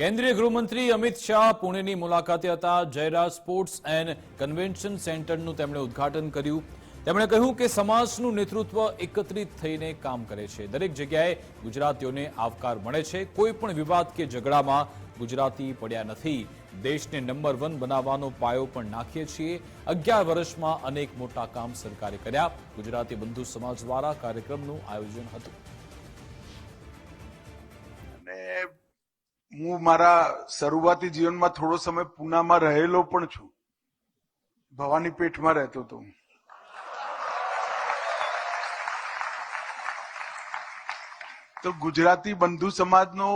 કેન્દ્રીય ગૃહમંત્રી અમિત શાહ પુણેની મુલાકાતે હતા। જયરાજ સ્પોર્ટ્સ એન્ડ કન્વેન્શન સેન્ટરનું તેમણે ઉદ્ઘાટન કર્યું। તેમણે કહ્યું કે સમાજનું નેતૃત્વ એકત્રિત થઈને કામ કરે છે। દરેક જગ્યાએ ગુજરાતીઓને આવકાર મળે છે। કોઈ પણ વિવાદ કે ઝઘડામાં ગુજરાતી પડ્યા નથી। દેશને નંબર 1 બનાવવાનો પાયો પણ નાખીએ છીએ। 11 વર્ષમાં અનેક મોટા કામ સરકારે કર્યા। ગુજરાતી બંધુ સમાજ દ્વારા કાર્યક્રમનું આયોજન હતું। હું મારા શરૂઆતી જીવનમાં થોડો સમય પૂનામાં રહેલો પણ છું। ભવાની પેઠમાં રહેતો હતો। તો ગુજરાતી બંધુ સમાજનો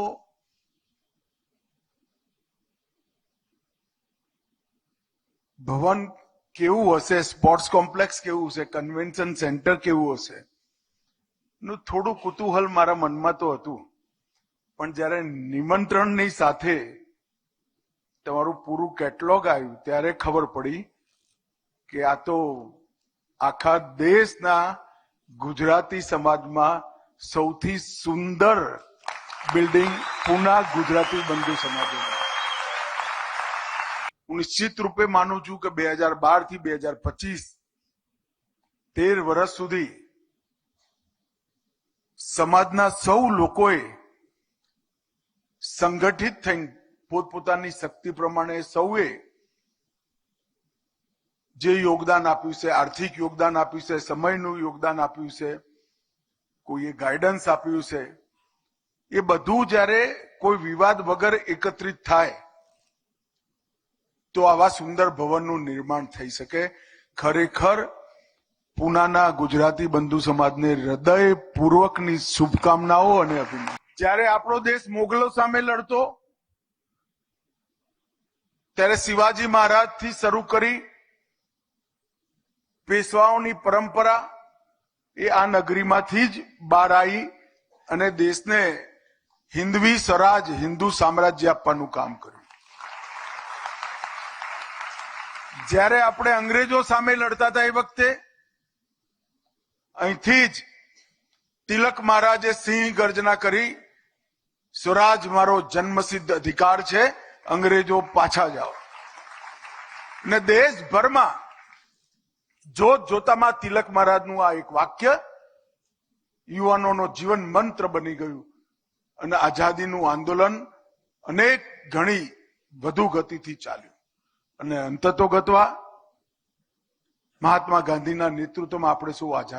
ભવન કેવું હશે, સ્પોર્ટ્સ કોમ્પ્લેક્સ કેવું હશે, કન્વેન્શન સેન્ટર કેવું હશે નું થોડું કુતૂહલ મારા મનમાં તો હતું। પણ જ્યારે નિમંત્રણની સાથે તમારું પૂરું કેટલોગ આવ્યું ત્યારે ખબર પડી કે આ તો આખા દેશના ગુજરાતી સમાજમાં સૌથી સુંદર બિલ્ડિંગ પૂના ગુજરાતી બંધુ સમાજ। હું નિશ્ચિત રૂપે માનું છું કે 2012 થી 2025 13 વર્ષ સુધી સમાજના સૌ લોકોએ સંગઠિત થઈને પોતપોતાની શક્તિ પ્રમાણે સૌએ જે યોગદાન આપ્યું છે, આર્થિક યોગદાન આપ્યું છે, સમયનું યોગદાન આપ્યું છે, કોઈએ ગાઈડન્સ આપ્યું છે, એ બધું જ્યારે કોઈ વિવાદ વગર એકત્રિત થાય તો આવા સુંદર ભવનનું નિર્માણ થઈ શકે। ખરેખર પૂનાના ગુજરાતી બંધુ સમાજને હૃદયપૂર્વકની શુભકામનાઓ અને અભિનંદન। જ્યારે આપણો દેશ મોગલો સામે લડતો ત્યારે શિવાજી મહારાજથી શરૂ કરી પેશવાઓની પરંપરા એ આ નગરીમાંથી જ બહાર આવી અને દેશને હિન્દવી સ્વરાજ, હિન્દુ સામ્રાજ્ય આપવાનું કામ કર્યું। જ્યારે આપણે અંગ્રેજો સામે લડતા હતા એ વખતે અહીંથી જ તિલક મહારાજે સિંહ ગર્જના કરી, સ્વરાજ મારો જન્મસિદ્ધ અધિકાર છે, અંગ્રેજો પાછા જાઓ। ને દેશભરમાં જોત જોતામાં તિલક મહારાજનું આ એક વાક્ય યુવાનોનો જીવન મંત્ર બની ગયું અને આઝાદીનું આંદોલન અનેક ઘણી વધુ ગતિથી ચાલ્યું અને અંતતો ગતવા મહાત્મા ગાંધીના નેતૃત્વમાં આપણે સૌ આઝાદ